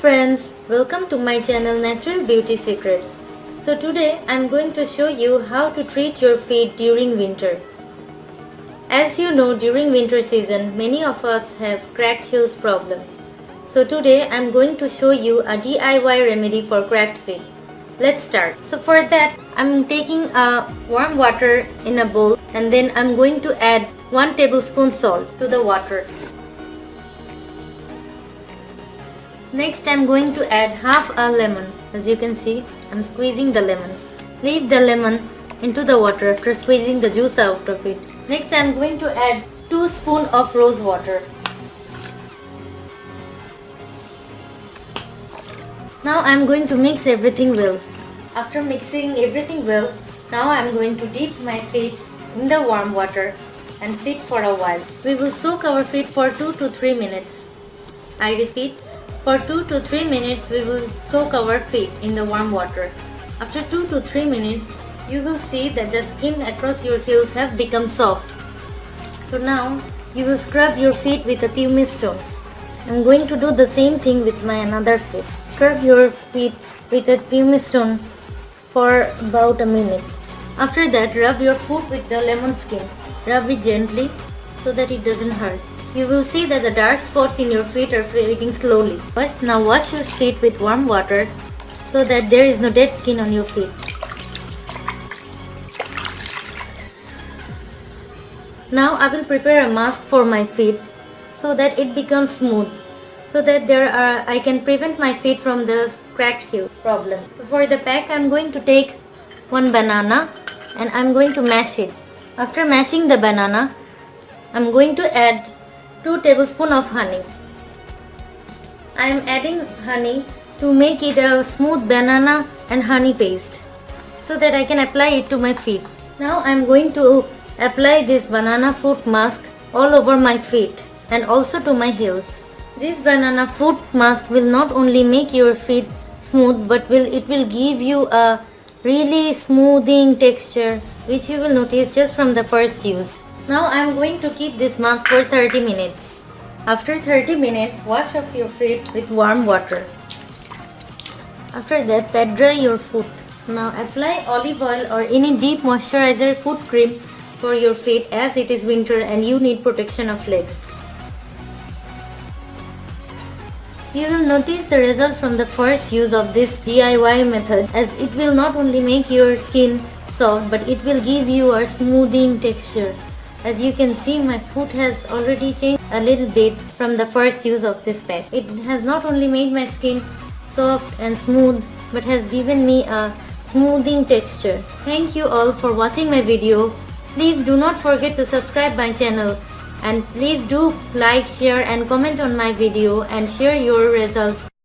friends, welcome to my channel Natural Beauty Secrets. So today I am going to show you how to treat your feet during winter. As you know, during winter season many of us have cracked heels problem. So today I am going to show you a DIY remedy for cracked feet. Let's start. So for that I am taking a warm water in a bowl and then I am going to add 1 tablespoon salt to the water. Next I am going to add half a lemon. As you can see, I am squeezing the lemon. Leave the lemon into the water after squeezing the juice out of it. Next I am going to add 2 spoons of rose water. Now I am going to mix everything well. After mixing everything well, now I am going to dip my feet in the warm water and sit for a while. We will soak our feet for 2 to 3 minutes. I repeat, for 2 to 3 minutes we will soak our feet in the warm water. After 2 to 3 minutes, you will see that the skin across your heels have become soft. So now you will scrub your feet with a pumice stone. I am going to do the same thing with my another foot. Scrub your feet with a pumice stone for about a minute. After that, rub your foot with the lemon skin. Rub it gently so that it doesn't hurt. You will see that the dark spots in your feet are fading slowly. Now wash your feet with warm water so that there is no dead skin on your feet. Now I will prepare a mask for my feet so that it becomes smooth, so that I can prevent my feet from the cracked heel problem. So for the pack I am going to take 1 banana and I am going to mash it. After mashing the banana, I am going to add 2 tablespoons of honey. I am adding honey to make it a smooth banana and honey paste so that I can apply it to my feet. Now I am going to apply this banana foot mask all over my feet and also to my heels. This banana foot mask will not only make your feet smooth but it will give you a really smoothing texture which you will notice just from the first use. Now I am going to keep this mask for 30 minutes. After 30 minutes, wash off your feet with warm water. After that, pat dry your foot. Now apply olive oil or any deep moisturizer foot cream for your feet as it is winter and you need protection of legs. You will notice the results from the first use of this DIY method, as it will not only make your skin soft but it will give you a smoothing texture. As you can see, my foot has already changed a little bit from the first use of this pack. It has not only made my skin soft and smooth but has given me a smoothing texture. Thank you all for watching my video. Please do not forget to subscribe my channel and please do like, share and comment on my video and share your results